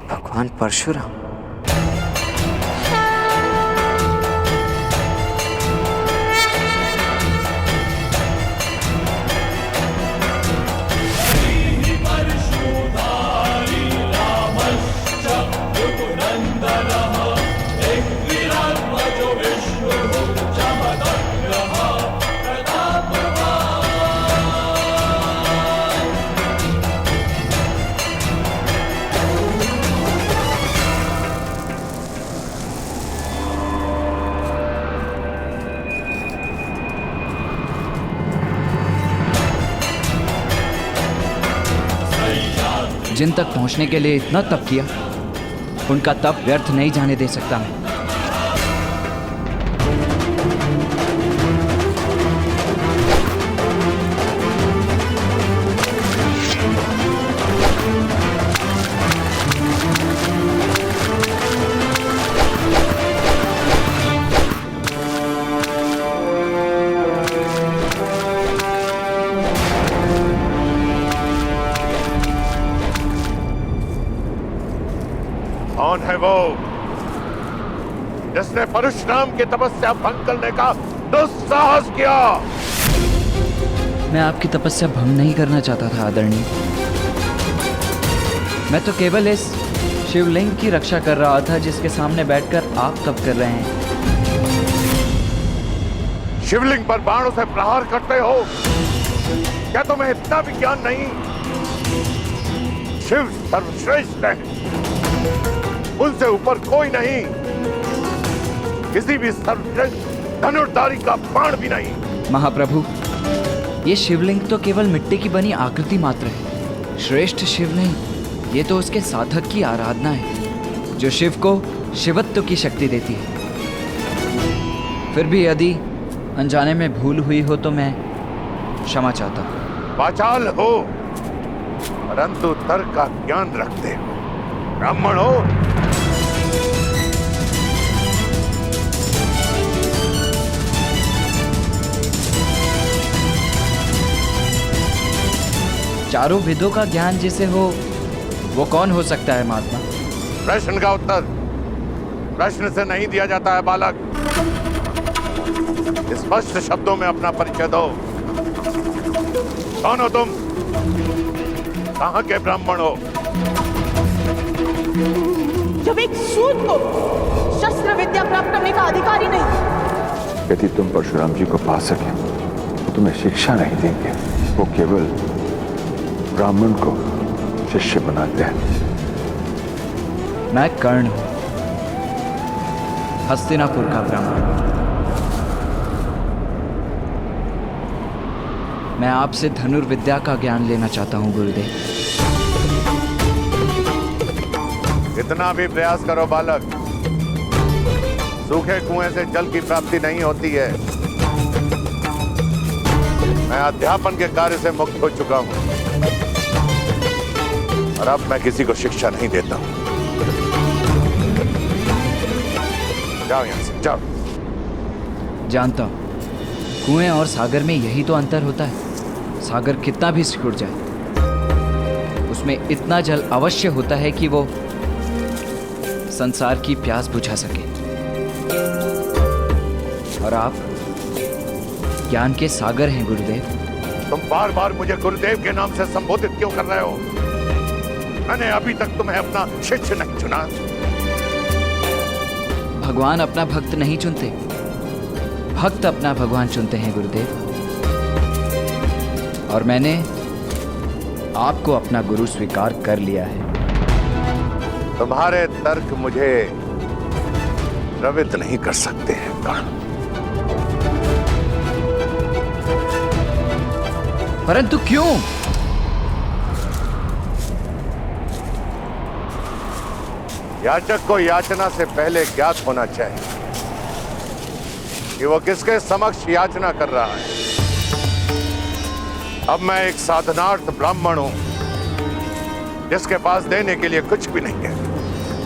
भगवान परशुराम। जिन तक पहुंचने के लिए इतना तप किया, उनका तप व्यर्थ नहीं जाने दे सकता मैं। कौन है वो जिसने परशुराम की तपस्या भंग करने का दुस्साहस किया? मैं आपकी तपस्या भंग नहीं करना चाहता था आदरणीय। मैं तो केवल इस शिवलिंग की रक्षा कर रहा था जिसके सामने बैठकर आप तप कर रहे हैं। शिवलिंग पर बाणों से प्रहार करते हो? क्या तुम्हें इतना भी ज्ञान नहीं? शिव सर्वश्रेष्ठ है, उनसे ऊपर कोई नहीं। किसी भी सर्वश्रेष्ठ धनुर्धारी का बाण भी नहीं। महाप्रभु, ये शिवलिंग तो केवल मिट्टी की बनी आकृति मात्र है। श्रेष्ठ शिव नहीं, ये तो उसके साधक की आराधना है जो शिव को शिवत्व की शक्ति देती है। फिर भी यदि अनजाने में भूल हुई हो तो मैं क्षमा चाहता हूँ। वाचाल हो परंतु तर्क का ज्ञान रखते हो। ब्राह्मण हो। चारों वेदों का ज्ञान जिसे हो वो कौन हो सकता है महात्मा? प्रश्न का उत्तर प्रश्न से नहीं दिया जाता है बालक। स्पष्ट शब्दों में अपना परिचय दो। कौन हो तुम? कहां के ब्राह्मण हो? जब एक सूत को शस्त्र विद्या प्राप्त करने का अधिकारी नहीं। यदि तुम परशुराम जी को पा सके तो तुम्हें शिक्षा नहीं देंगे, वो केवल ब्राह्मण को शिष्य बनाते हैं। मैं कर्ण हूं, हस्तिनापुर का ब्राह्मण। मैं आपसे धनुर्विद्या का ज्ञान लेना चाहता हूं गुरुदेव। इतना भी प्रयास करो बालक, सूखे कुएं से जल की प्राप्ति नहीं होती है। मैं अध्यापन के कार्य से मुक्त हो चुका हूं और अब मैं किसी को शिक्षा नहीं देता हूं। जाओ यहां से, जाओ। जानता हूं, कुएं और सागर में यही तो अंतर होता है। सागर कितना भी सिकुड़ जाए, उसमें इतना जल अवश्य होता है कि वो संसार की प्यास बुझा सके। और आप ज्ञान के सागर हैं गुरुदेव। तुम बार बार मुझे गुरुदेव के नाम से संबोधित क्यों कर रहे हो? मैंने अभी तक तुम्हें अपना शिष्य नहीं चुना। भगवान अपना भक्त नहीं चुनते, भक्त अपना भगवान चुनते हैं गुरुदेव। और मैंने आपको अपना गुरु स्वीकार कर लिया है। तुम्हारे तर्क मुझे प्रवृत्त नहीं कर सकते हैं कर्ण। परंतु क्यों? याचक को याचना से पहले ज्ञात होना चाहिए कि वो किसके समक्ष याचना कर रहा है। अब मैं एक साधनार्थ ब्राह्मण हूं जिसके पास देने के लिए कुछ भी नहीं है।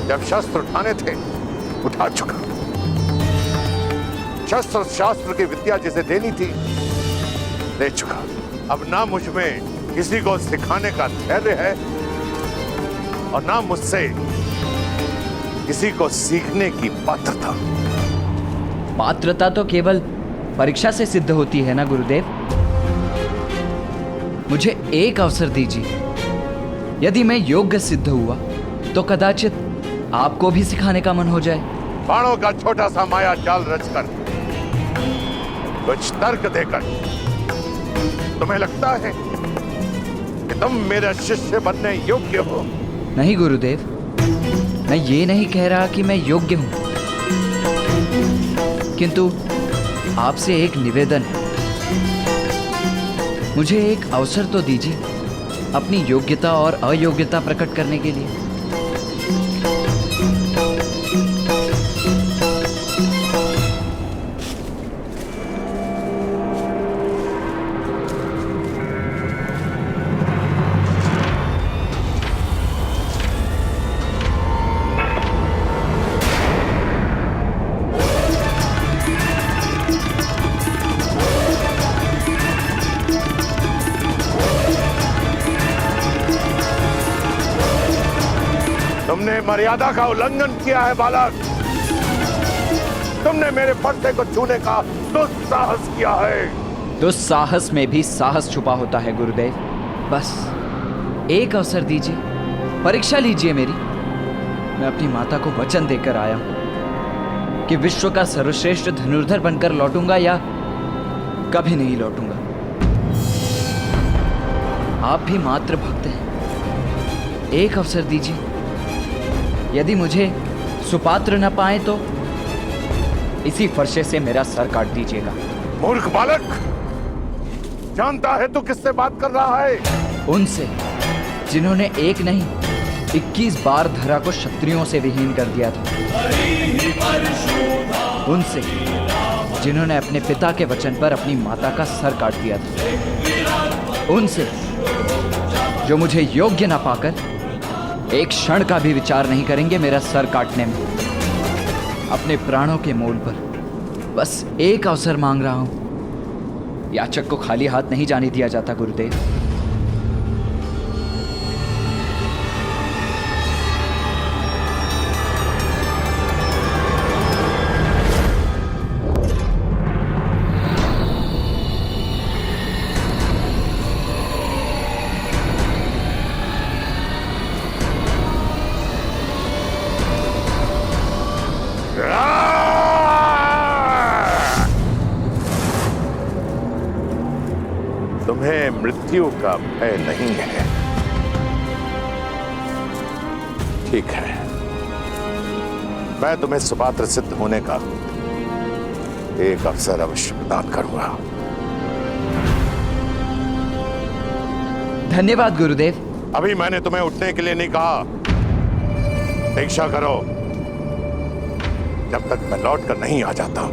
जब शस्त्र उठाने थे उठा चुका। शस्त्र शास्त्र की विद्या जिसे देनी थी दे चुका। अब ना मुझ में किसी को सिखाने का धैर्य है और ना मुझसे किसी को सीखने की पात्रता। पात्रता तो केवल परीक्षा से सिद्ध होती है ना गुरुदेव। मुझे एक अवसर दीजिए। यदि मैं योग्य सिद्ध हुआ तो कदाचित आपको भी सिखाने का मन हो जाए। बाणों का छोटा सा माया जाल रचकर, कुछ तर्क देकर तुम्हें लगता है कि तुम मेरा शिष्य बनने योग्य हो? नहीं गुरुदेव, मैं ये नहीं कह रहा कि मैं योग्य हूं, किंतु आपसे एक निवेदन है। मुझे एक अवसर तो दीजिए अपनी योग्यता और अयोग्यता प्रकट करने के लिए। तुमने मर्यादा का उल्लंघन किया है बालक। तुमने मेरे पर्दे को छूने का दुस्साहस किया है। दुस्साहस में भी साहस छुपा होता है गुरुदेव। बस एक अवसर दीजिए, परीक्षा लीजिए मेरी। मैं अपनी माता को वचन देकर आया हूं कि विश्व का सर्वश्रेष्ठ धनुर्धर बनकर लौटूंगा या कभी नहीं लौटूंगा। आप भी मात्र भक्त हैं। एक अवसर दीजिए। यदि मुझे सुपात्र न पाए तो इसी फरसे से मेरा सर काट दीजिएगा। मूर्ख बालक, जानता है तू किससे बात कर रहा है? उनसे जिन्होंने एक नहीं 21 बार धरा को क्षत्रियों से विहीन कर दिया था। उनसे जिन्होंने अपने पिता के वचन पर अपनी माता का सर काट दिया था। उनसे जो मुझे योग्य न पाकर एक क्षण का भी विचार नहीं करेंगे मेरा सर काटने में। अपने प्राणों के मोल पर बस एक अवसर मांग रहा हूं। याचक को खाली हाथ नहीं जाने दिया जाता गुरुदेव। तुम्हें मृत्यु का भय नहीं है। ठीक है, मैं तुम्हें सुपात्र सिद्ध होने का एक अवसर अवश्य प्रदान करूंगा। धन्यवाद गुरुदेव। अभी मैंने तुम्हें उठने के लिए नहीं कहा। दीक्षा करो जब तक मैं लौट कर नहीं आ जाता।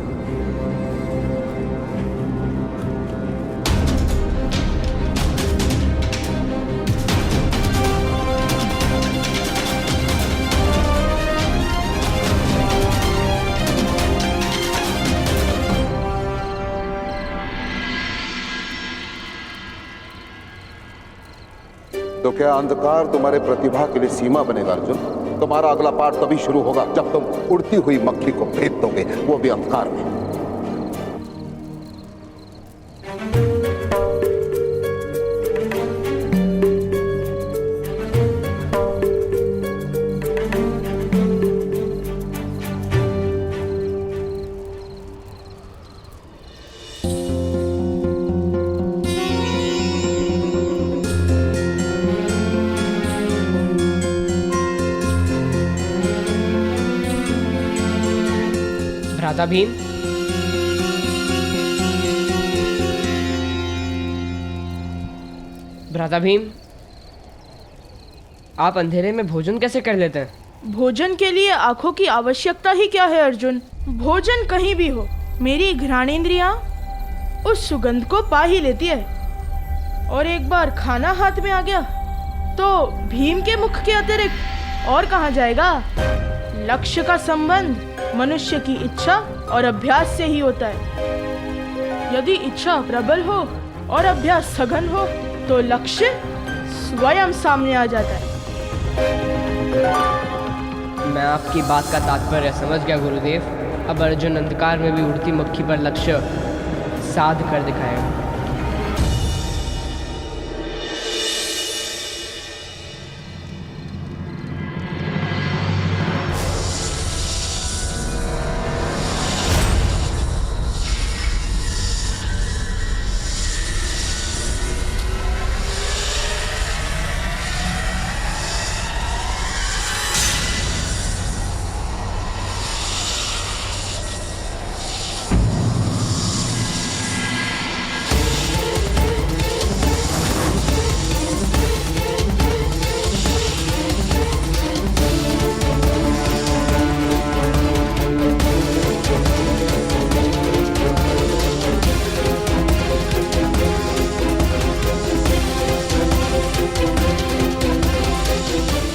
तो क्या अंधकार तुम्हारे प्रतिभा के लिए सीमा बनेगा अर्जुन? तुम्हारा अगला पाठ तभी शुरू होगा जब तुम उड़ती हुई मक्खी को भेद दोगे, वो भी अंधकार में। भ्राता भीम, भ्राता भीम, आप अंधेरे में भोजन कैसे कर लेते हैं? भोजन के लिए आंखों की आवश्यकता ही क्या है अर्जुन? भोजन कहीं भी हो, मेरी घ्राणेंद्रियां उस सुगंध को पा ही लेती है। और एक बार खाना हाथ में आ गया तो भीम के मुख के अतिरिक्त और कहाँ जाएगा? लक्ष्य का संबंध मनुष्य की इच्छा और अभ्यास से ही होता है। यदि इच्छा प्रबल हो और अभ्यास सघन हो तो लक्ष्य स्वयं सामने आ जाता है। मैं आपकी बात का तात्पर्य समझ गया गुरुदेव। अब अर्जुन अंधकार में भी उड़ती मक्खी पर लक्ष्य साध कर दिखाएगा।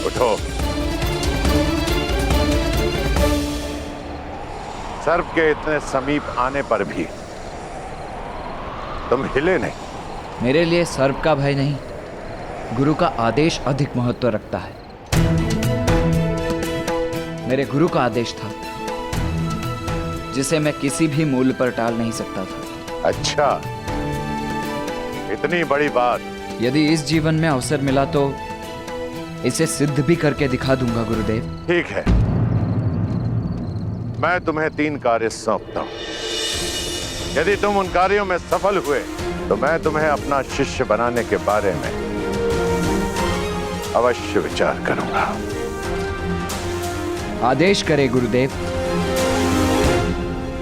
उठो। सर्प के इतने समीप आने पर भी तुम हिले नहीं। मेरे लिए सर्प का भय नहीं, गुरु का आदेश अधिक महत्व रखता है। मेरे गुरु का आदेश था जिसे मैं किसी भी मूल्य पर टाल नहीं सकता था। अच्छा, इतनी बड़ी बात। यदि इस जीवन में अवसर मिला तो इसे सिद्ध भी करके दिखा दूंगा गुरुदेव। ठीक है, मैं तुम्हें 3 कार्य सौंपता हूं। यदि तुम उन कार्यों में सफल हुए तो मैं तुम्हें अपना शिष्य बनाने के बारे में अवश्य विचार करूंगा। आदेश करे गुरुदेव।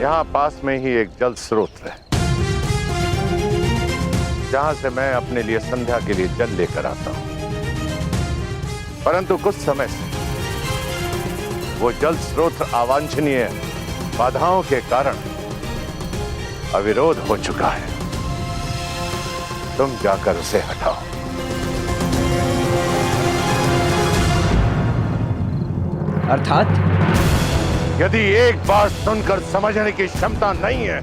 यहां पास में ही एक जल स्रोत है जहां से मैं अपने लिए संध्या के लिए जल लेकर आता हूं, परंतु कुछ समय से वो जल स्रोत अवांछनीय बाधाओं के कारण अविरोध हो चुका है। तुम जाकर उसे हटाओ। अर्थात यदि एक बात सुनकर समझने की क्षमता नहीं है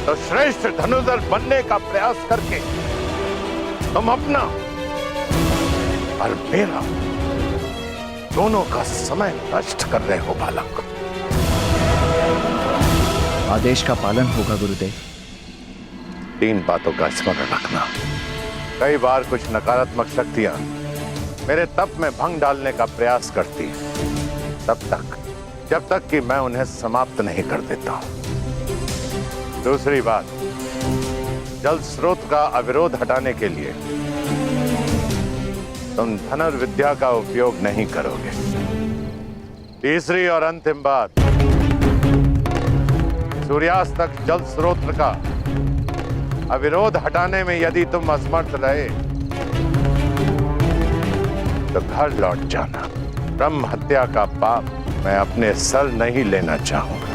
तो श्रेष्ठ धनुर्धर बनने का प्रयास करके तुम अपना और मेरा दोनों का समय नष्ट कर रहे हो बालक। आदेश का पालन होगा गुरुदेव। 3 बातों का स्मरण रखना। कई बार कुछ नकारात्मक शक्तियां मेरे तप में भंग डालने का प्रयास करती हैं, तब तक जब तक कि मैं उन्हें समाप्त नहीं कर देता। दूसरी बात, जल स्रोत का अविरोध हटाने के लिए तुम धनुर्विद्या का उपयोग नहीं करोगे। तीसरी और अंतिम बात, सूर्यास्त तक जल स्रोत का अविरोध हटाने में यदि तुम असमर्थ रहे तो घर लौट जाना। ब्रह्म हत्या का पाप मैं अपने सर नहीं लेना चाहूंगा।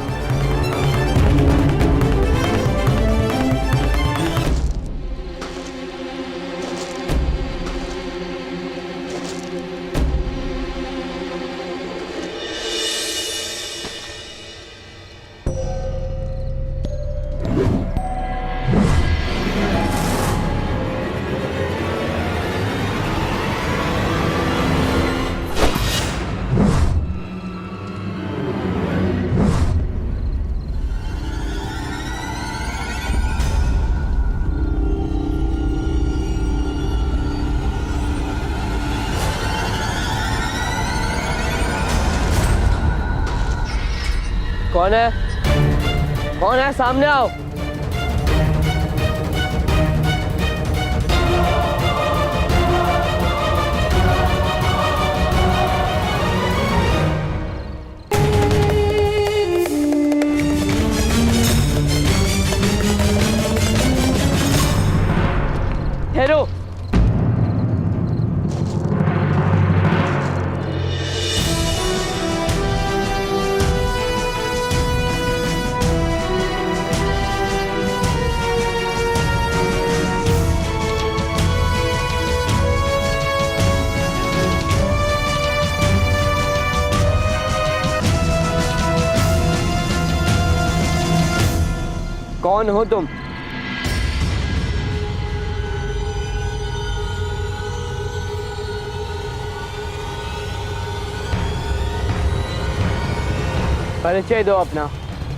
कौन है? कौन है? सामने आओ। ठहरो। कौन हो तुम? परिचय दो अपना।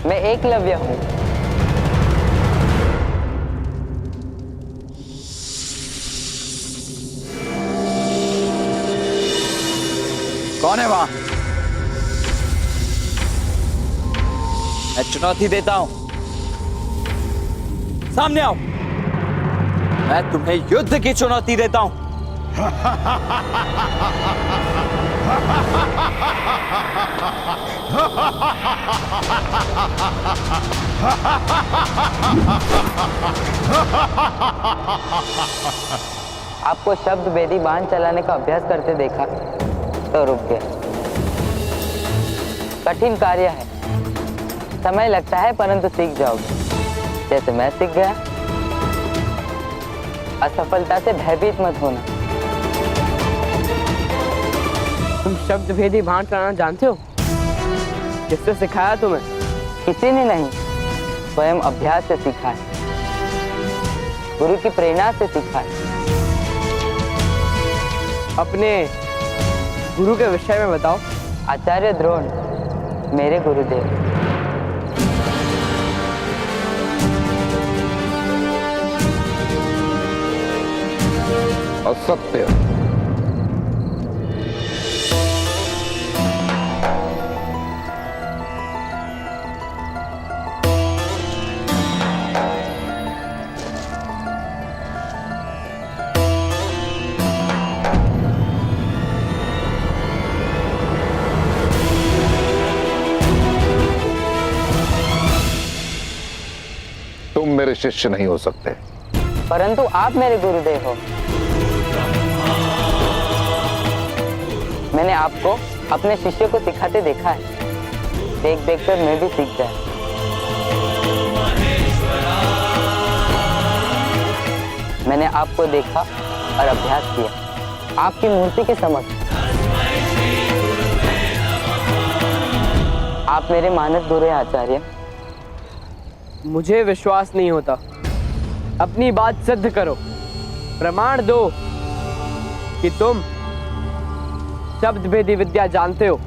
मैं एकलव्य हूँ। कौन है वहां? मैं चुनौती देता हूं, सामने आओ। मैं तुम्हें युद्ध की चुनौती देता हूं। आपको शब्द भेदी बाण चलाने का अभ्यास करते देखा तो रुक गया। कठिन कार्य है, समय लगता है, परंतु सीख जाओगे, जैसे मैं सीख गया। असफलता से भयभीत मत होना। तुम शब्द भेदी बाण चलाना जानते हो? किससे सिखाया तुम्हें? किसी ने नहीं, स्वयं अभ्यास से सीखा है, गुरु की प्रेरणा से सीखा है। अपने गुरु के विषय में बताओ। आचार्य द्रोण मेरे गुरुदेव। असत्य। तुम मेरे शिष्य नहीं हो सकते। परंतु आप मेरे गुरुदेव हो। मैंने आपको अपने शिष्य को सिखाते देखा है, देख देख कर मैं भी सीख गया। मैंने आपको देखा और अभ्यास किया, आपकी मूर्ति के समक्ष। आप मेरे मानस गुरु हैं आचार्य। मुझे विश्वास नहीं होता। अपनी बात सिद्ध करो, प्रमाण दो कि तुम शब्द भेदी विद्या जानते हो।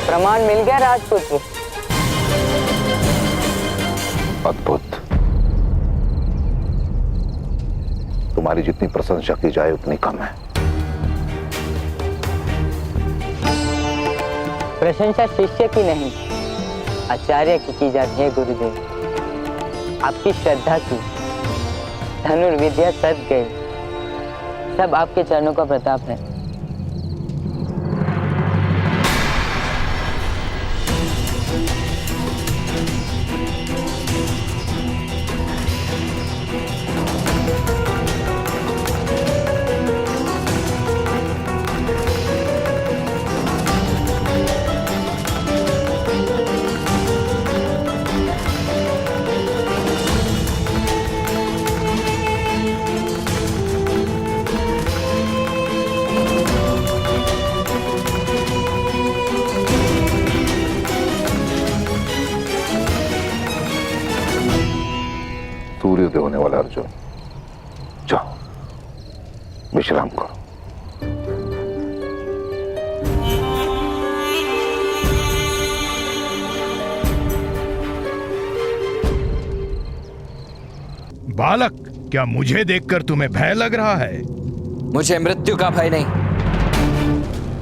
प्रमाण मिल गया राजपुत्र। अद्भुत। तुम्हारी जितनी प्रशंसा की जाए उतनी कम है। प्रशंसा शिष्य की नहीं, आचार्य की जाती है गुरुदेव। आपकी श्रद्धा की धनुर्विद्या सद गई, सब आपके चरणों का प्रताप है। सूर्योदय होने वाला अर्जुन, जाओ विश्राम करो। बालक, क्या मुझे देखकर तुम्हें भय लग रहा है? मुझे मृत्यु का भय नहीं,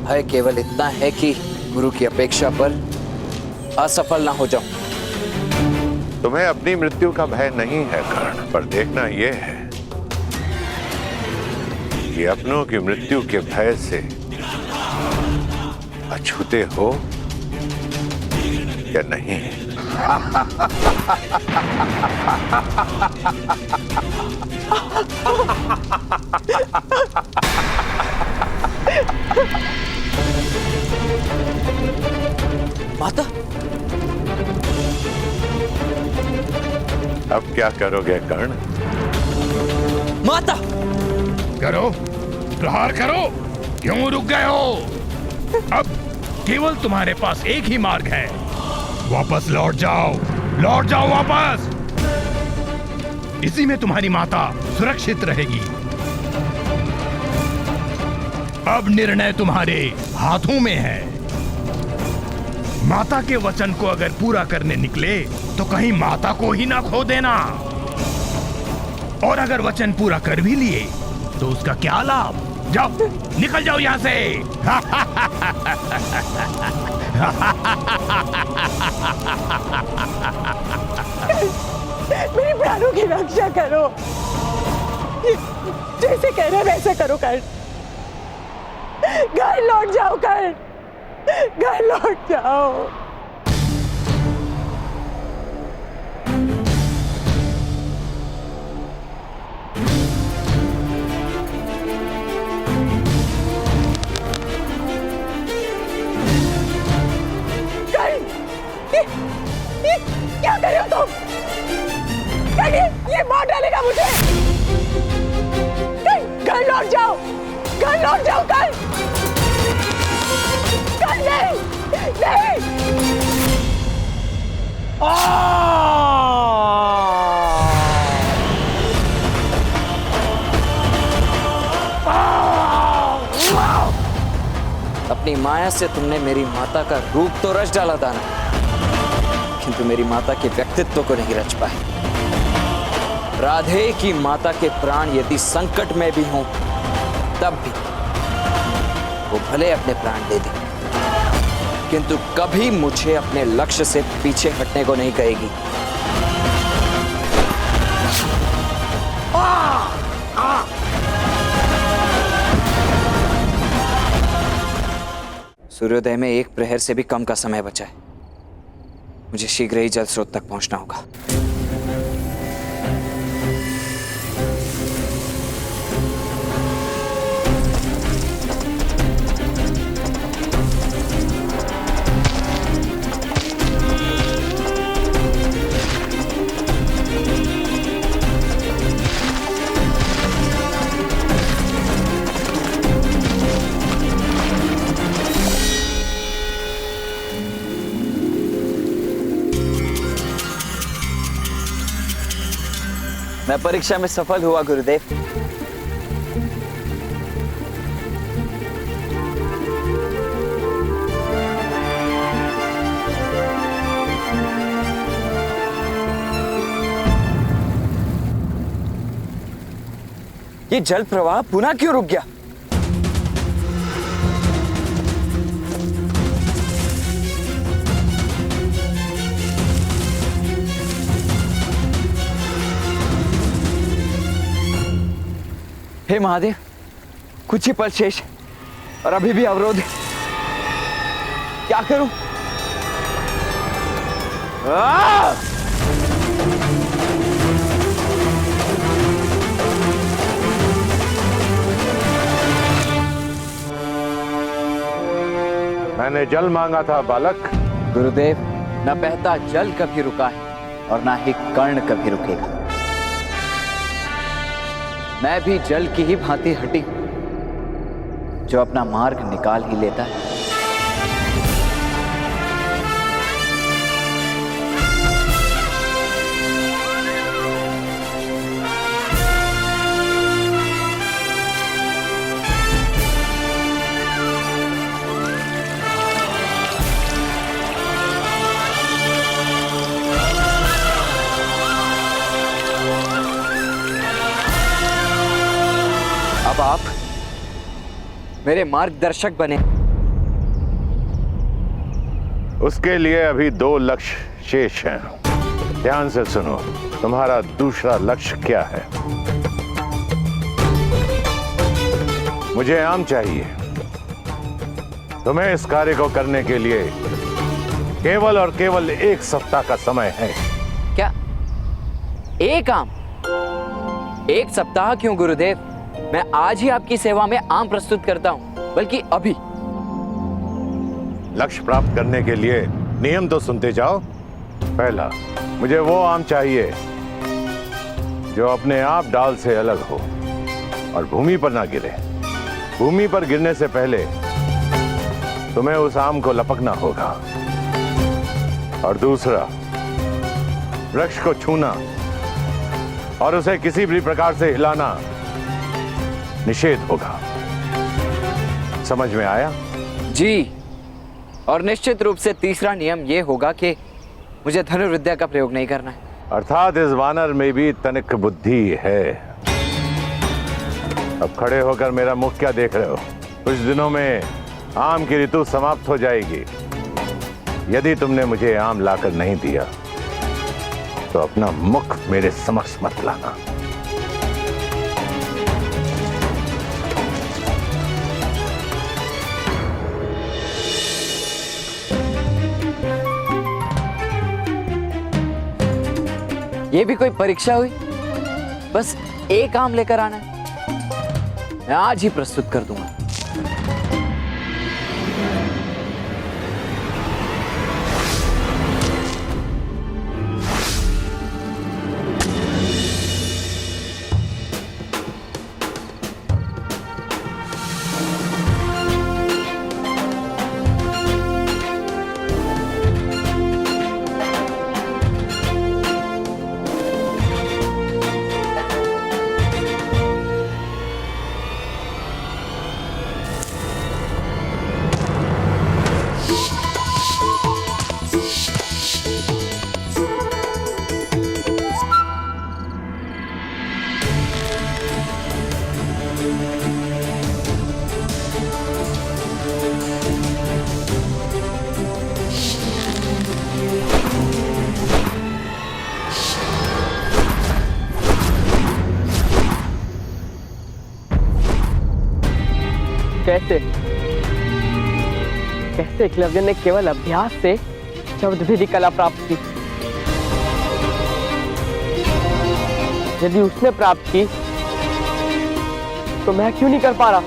भय केवल इतना है कि गुरु की अपेक्षा पर असफल ना हो जाऊं। तुम्हें अपनी मृत्यु का भय नहीं है कर्ण, पर देखना यह है कि अपनों की मृत्यु के भय से अछूते हो या नहीं? माता, अब क्या करोगे कर्ण? माता! करो, प्रहार करो। क्यों रुक गए हो? अब केवल तुम्हारे पास एक ही मार्ग है। वापस लौट जाओ वापस। इसी में तुम्हारी माता सुरक्षित रहेगी। अब निर्णय तुम्हारे हाथों में है। माता के वचन को अगर पूरा करने निकले तो कहीं माता को ही ना खो देना, और अगर वचन पूरा कर भी लिए तो उसका क्या लाभ? जाओ, निकल जाओ यहां से। मेरे प्राणों की रक्षा करो। जैसे कह रहे वैसे करो कर्ण। घर लौट जाओ कर्ण, घर लौट जाओ। क्या कर रहे हो तुम? ये मार डालेगा मुझे। घर लौट जाओ, घर लौट जाओ कर। नहीं, नहीं। अपनी माया से तुमने मेरी माता का रूप तो रच डाला था ना, किंतु मेरी माता के व्यक्तित्व को नहीं रच पाए। राधे की माता के प्राण यदि संकट में भी हों तब भी वो भले अपने प्राण दे दे, किंतु कभी मुझे अपने लक्ष्य से पीछे हटने को नहीं कहेगी। सूर्योदय में एक प्रहर से भी कम का समय बचा है। मुझे शीघ्र ही जल स्रोत तक पहुंचना होगा। मैं परीक्षा में सफल हुआ गुरुदेव। ये जल प्रवाह पुनः क्यों रुक गया? हे महादेव, कुछ ही पल शेष है और अभी भी अवरोध है। क्या करूं? मैंने जल मांगा था बालक। गुरुदेव, न बहता जल कभी रुका है और ना ही कर्ण कभी रुकेगा। मैं भी जल की ही भांति हटी जो अपना मार्ग निकाल ही लेता है। अब आप मेरे मार्गदर्शक बने। उसके लिए अभी 2 लक्ष्य शेष हैं। ध्यान से सुनो, तुम्हारा दूसरा लक्ष्य क्या है? मुझे आम चाहिए, तुम्हें इस कार्य को करने के लिए केवल और केवल 1 सप्ताह का समय है। क्या एक आम? 1 सप्ताह क्यों गुरुदेव? मैं आज ही आपकी सेवा में आम प्रस्तुत करता हूं, बल्कि अभी। लक्ष्य प्राप्त करने के लिए नियम तो सुनते जाओ। पहला, मुझे वो आम चाहिए जो अपने आप डाल से अलग हो और भूमि पर ना गिरे। भूमि पर गिरने से पहले तुम्हें उस आम को लपकना होगा। और दूसरा, वृक्ष को छूना और उसे किसी भी प्रकार से हिलाना निषेध होगा। समझ में आया? जी, और निश्चित रूप से तीसरा नियम यह होगा कि मुझे धनुर्विद्या का प्रयोग नहीं करना है। अर्थात इस वानर में भी तनिक बुद्धि है। अब खड़े होकर मेरा मुख क्या देख रहे हो? कुछ दिनों में आम की ऋतु समाप्त हो जाएगी। यदि तुमने मुझे आम लाकर नहीं दिया तो अपना मुख मेरे समक्ष मत लाना। ये भी कोई परीक्षा हुई? बस एक आम लेकर आना है। मैं आज ही प्रस्तुत कर दूंगा। कैसे कैसे एकलव्य ने केवल अभ्यास से शब्द भेदी कला प्राप्त की? यदि उसने प्राप्त की तो मैं क्यों नहीं कर पा रहा?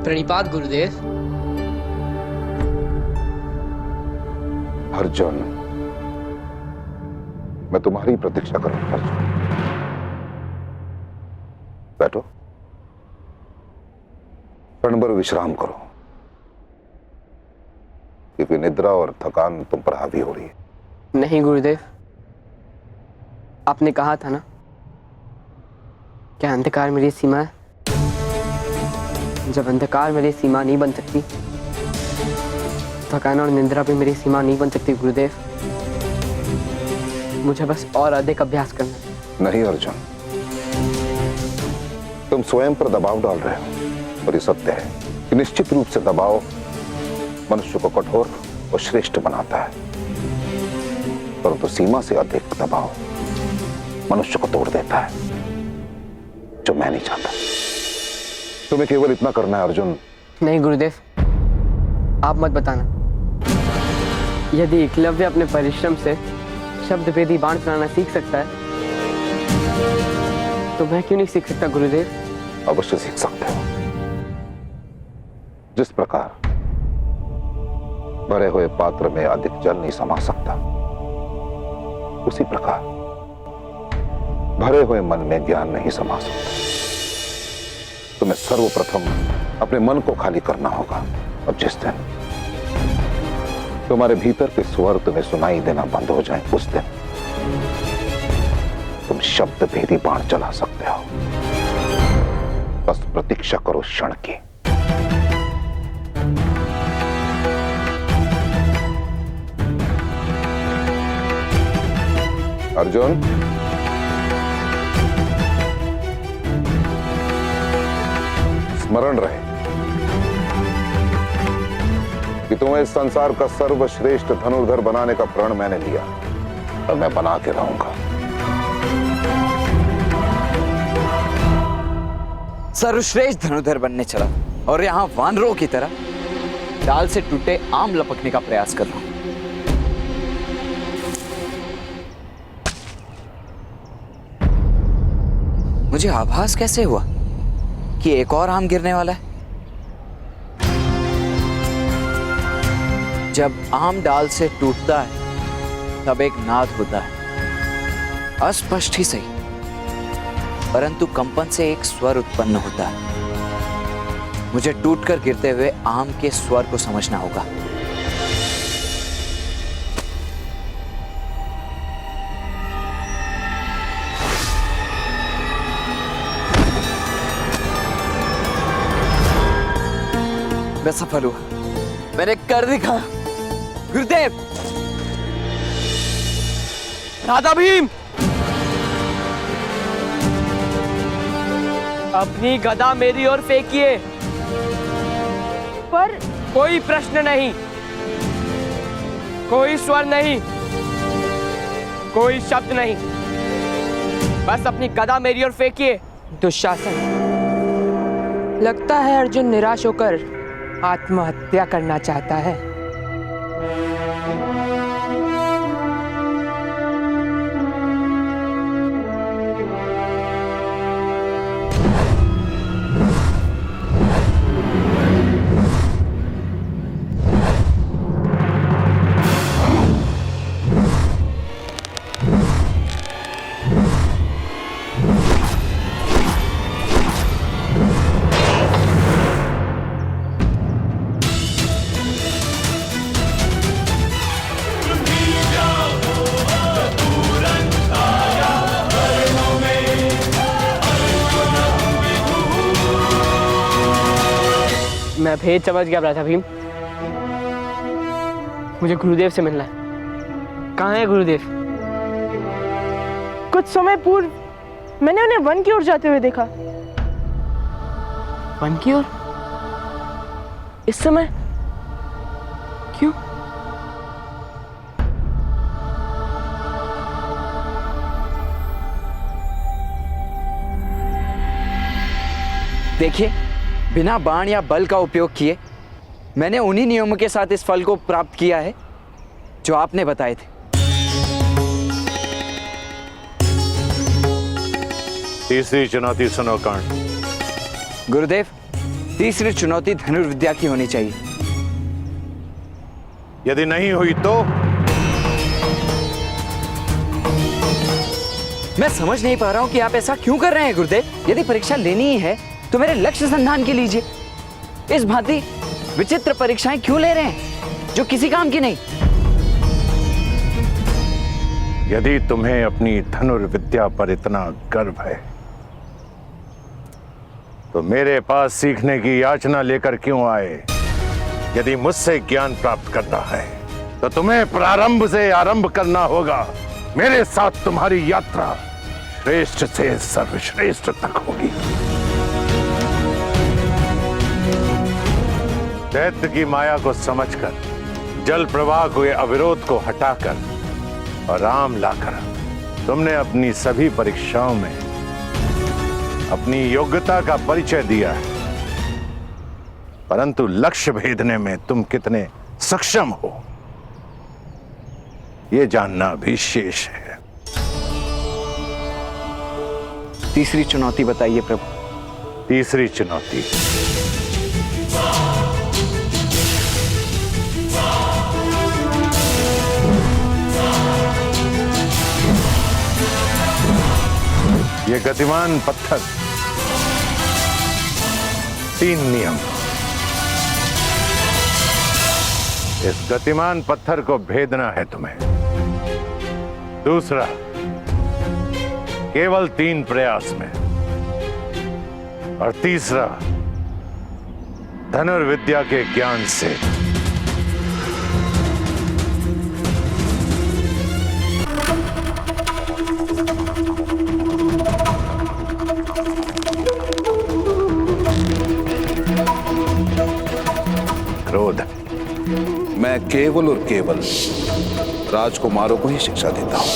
प्रणिपात गुरुदेव। अर्जुन, मैं तुम्हारी प्रतीक्षा करूंगा। अर्जुन, बैठो, क्षण भर विश्राम करो, क्योंकि निद्रा और थकान तुम पर हावी हो रही है। नहीं गुरुदेव, आपने कहा था ना, क्या अंधकार मेरी सीमा है? जब अंधकार मेरी सीमा नहीं बन सकती, थकान और निद्रा भी मेरी सीमा नहीं बन सकती गुरुदेव। मुझे बस और अधिक अभ्यास करना है। नहीं अर्जुन, तुम स्वयं पर दबाव डाल रहे हो। और ये सत्य है कि निश्चित रूप से दबाव मनुष्य को कठोर और श्रेष्ठ बनाता है, परंतु सीमा से अधिक दबाव मनुष्य को तोड़ देता है, जो मैं नहीं चाहता। तुम्हें केवल इतना करना है अर्जुन। नहीं गुरुदेव, आप मत बताना। यदि एकलव्य अपने परिश्रम से शब्द भेदी बाण चलाना सीख सकता है, तो मैं क्यों नहीं सीख सकता गुरुदेव? अवश्य सीख सकते हो। जिस प्रकार भरे हुए पात्र में अधिक जल नहीं समा सकता, उसी प्रकार भरे हुए मन में ज्ञान नहीं समा सकता। तुम्हें सर्वप्रथम अपने मन को खाली करना होगा। और जिस दिन तुम्हारे भीतर के स्वर तुम्हें सुनाई देना बंद हो जाए, उस दिन तुम शब्द भेदी बाण चला सकते हो। बस प्रतीक्षा करो क्षण की। अर्जुन, स्मरण रहे कि तुम्हें इस संसार का सर्वश्रेष्ठ धनुर्धर बनाने का प्रण मैंने लिया और मैं बना के रहूंगा। सर्वश्रेष्ठ धनुधर बनने चला और यहाँ वानरों की तरह डाल से टूटे आम लपकने का प्रयास कर रहा हूं। मुझे आभास कैसे हुआ कि एक और आम गिरने वाला है? जब आम डाल से टूटता है तब एक नाद होता है, अस्पष्ट ही सही, परंतु कंपन से एक स्वर उत्पन्न होता है। मुझे टूटकर गिरते हुए आम के स्वर को समझना होगा। मैं सफल हुआ, मैंने कर दिखाया। गुरुदेव! राधा भीम, अपनी गदा मेरी ओर फेंकिए। पर कोई प्रश्न नहीं, कोई स्वर नहीं, कोई शब्द नहीं, बस अपनी गदा मेरी ओर फेंकिए। दुशासन, लगता है अर्जुन निराश होकर आत्महत्या करना चाहता है। मैं भेद समझ गया राधा भीम। मुझे गुरुदेव से मिलना है। कहाँ है गुरुदेव? कुछ समय पूर्व मैंने उन्हें वन की ओर जाते हुए देखा। वन की ओर? इस समय? क्यों? देखिए, बिना बाण या बल का उपयोग किए मैंने उन्हीं नियमों के साथ इस फल को प्राप्त किया है जो आपने बताए थे। तीसरी चुनौती सुनो कर्ण। गुरुदेव, तीसरी चुनौती धनुर्विद्या की होनी चाहिए। यदि नहीं हुई तो? मैं समझ नहीं पा रहा हूं कि आप ऐसा क्यों कर रहे हैं गुरुदेव। यदि परीक्षा लेनी ही है तो मेरे लक्ष्य संधान की लीजिए। इस भांति विचित्र परीक्षाएं क्यों ले रहे हैं जो किसी काम की नहीं? यदि तुम्हें अपनी धनुर्विद्या पर इतना गर्व है तो मेरे पास सीखने की याचना लेकर क्यों आए? यदि मुझसे ज्ञान प्राप्त करना है तो तुम्हें प्रारंभ से आरंभ करना होगा। मेरे साथ तुम्हारी यात्रा श्रेष्ठ से सर्वश्रेष्ठ तक होगी। दैत्य की माया को समझकर, जल प्रवाह के अविरोध को हटाकर और राम लाकर तुमने अपनी सभी परीक्षाओं में अपनी योग्यता का परिचय दिया है, परंतु लक्ष्य भेदने में तुम कितने सक्षम हो यह जानना भी शेष है। तीसरी चुनौती बताइए प्रभु। तीसरी चुनौती, ये गतिमान पत्थर, 3 नियम। इस गतिमान पत्थर को भेदना है तुम्हें। दूसरा, केवल 3 प्रयास में। और तीसरा, धनुर्विद्या के ज्ञान से। क्रोध। मैं केवल और केवल राजकुमारों को ही शिक्षा देता हूं।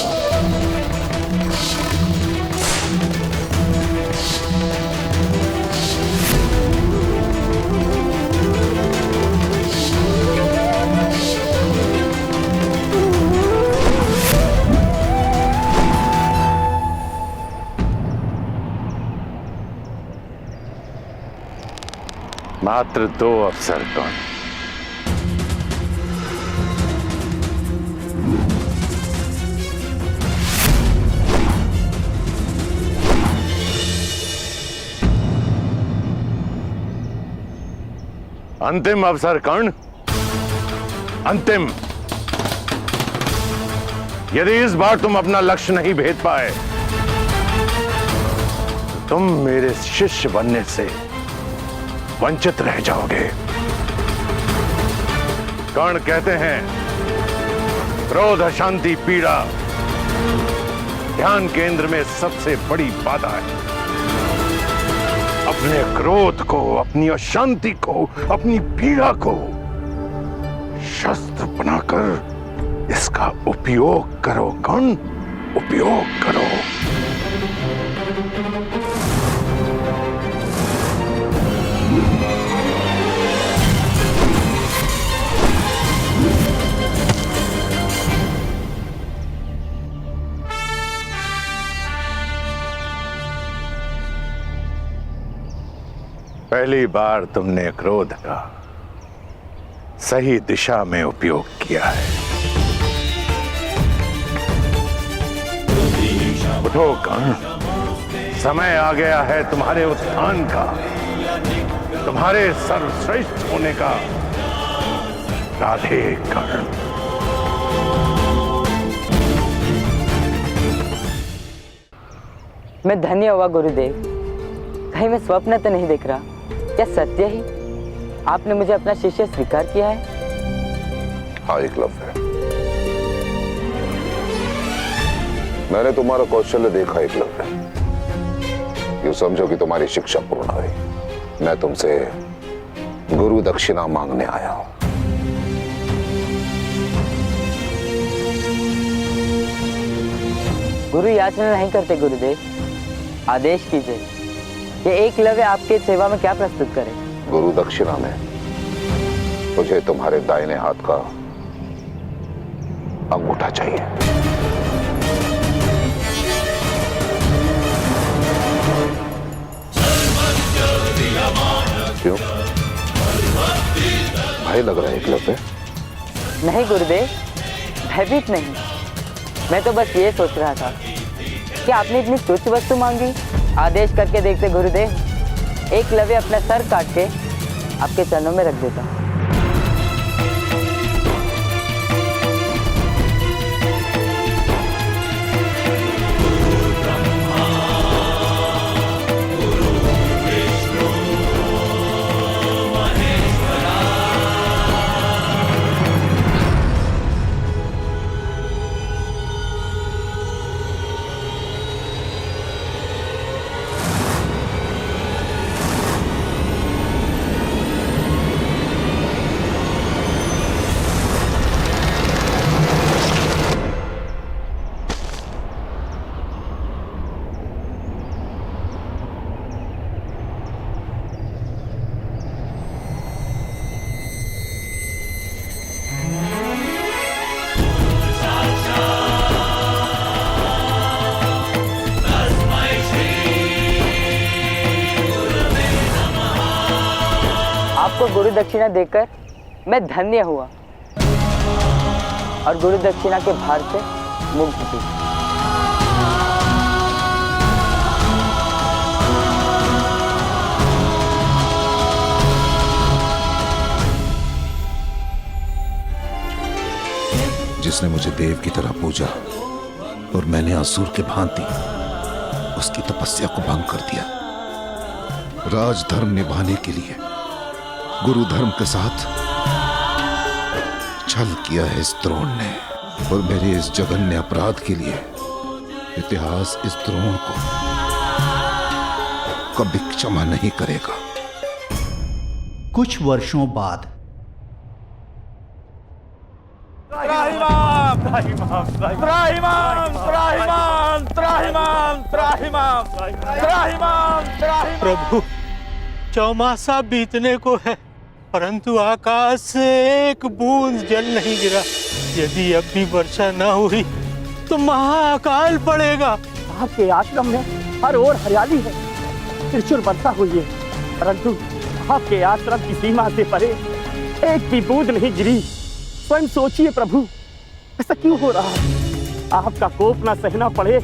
मात्र 2 अफसर कौन? अंतिम अवसर कर्ण, अंतिम। यदि इस बार तुम अपना लक्ष्य नहीं भेद पाए, तुम मेरे शिष्य बनने से वंचित रह जाओगे। कर्ण कहते हैं, क्रोध, अशांति, पीड़ा ध्यान केंद्र में सबसे बड़ी बाधा है। अपने क्रोध को, अपनी अशांति को, अपनी पीड़ा को शस्त्र बनाकर इसका उपयोग करो कर्ण, उपयोग करो। पहली बार तुमने क्रोध का सही दिशा में उपयोग किया है। उठो कर्ण, समय आ गया है तुम्हारे उत्थान का, तुम्हारे सर्वश्रेष्ठ होने का। राधे कर्ण। मैं धन्य हुआ गुरुदेव। कहीं मैं स्वप्न तो नहीं देख रहा, क्या सत्य ही आपने मुझे अपना शिष्य स्वीकार किया है? हाँ एकलव्य, मैंने तुम्हारा कौशल्य देखा एकलव्य। यूं समझो कि तुम्हारी शिक्षा पूर्ण हुई। मैं तुमसे गुरु दक्षिणा मांगने आया हूं। गुरु याचना नहीं करते गुरुदेव, आदेश कीजिए। ये एकलव्य आपके सेवा में क्या प्रस्तुत करे? गुरु दक्षिणा में मुझे तुम्हारे दाहिने हाथ का अंगूठा चाहिए। क्यों भय लग रहा है एकलव्य? नहीं गुरुदेव, भयभीत नहीं। मैं तो बस ये सोच रहा था कि आपने इतनी तुच्छ वस्तु मांगी। आदेश करके देखते गुरुदेव, एकलव्य अपना सर काट के आपके चरणों में रख देता। आपको गुरु दक्षिणा देकर मैं धन्य हुआ और गुरु दक्षिणा के भार से मुक्त थी। जिसने मुझे देव की तरह पूजा और मैंने असुर के भांति उसकी तपस्या को भंग कर दिया। राजधर्म निभाने के लिए गुरु धर्म के साथ छल किया है इस द्रोण ने, और मेरे इस जघन्य अपराध के लिए इतिहास इस द्रोण को कभी क्षमा नहीं करेगा। कुछ वर्षों बाद प्रभु, चौमासा बीतने को है, परंतु आकाश से एक बूंद जल नहीं गिरा। यदि अब भी वर्षा न हुई तो महाअकाल पड़ेगा। आपके आश्रम में हर ओर हरियाली है, त्रिशूल वर्षा हुई है, परंतु आपके आश्रम की सीमा से परे एक भी बूंद नहीं गिरी। स्वयं सोचिए प्रभु, ऐसा क्यों हो रहा है? आपका कोप ना सहना पड़े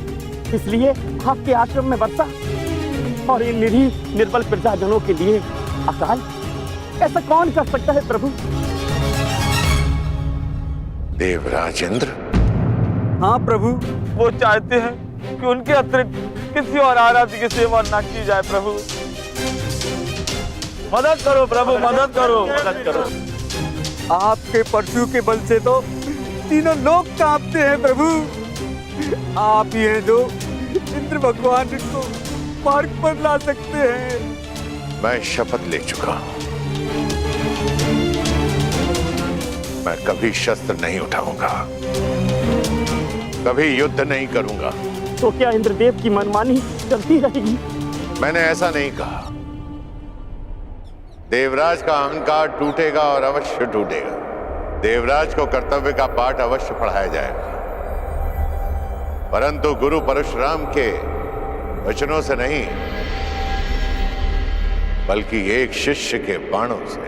इसलिए आपके आश्रम में वर्षा, और इन निरीह निर्बल प्रजाजनों के लिए अकाल। ऐसा कौन कर सकता है प्रभु? देवराज इंद्र? हाँ प्रभु, वो चाहते हैं कि उनके अतिरिक्त किसी और आराध्य की सेवा न की जाए। प्रभु मदद करो, प्रभु मदद करो, मदद करो। आपके परशु के बल से तो तीनों लोग कांपते हैं प्रभु। आप ही हैं जो इंद्र भगवान को मार्ग पर ला सकते हैं। मैं शपथ ले चुका हूं, मैं कभी शस्त्र नहीं उठाऊंगा, कभी युद्ध नहीं करूंगा। तो क्या इंद्रदेव की मनमानी चलती रहेगी? मैंने ऐसा नहीं कहा। देवराज का अहंकार टूटेगा और अवश्य टूटेगा। देवराज को कर्तव्य का पाठ अवश्य पढ़ाया जाएगा, परंतु गुरु परशुराम के वचनों से नहीं, बल्कि एक शिष्य के बाणों से।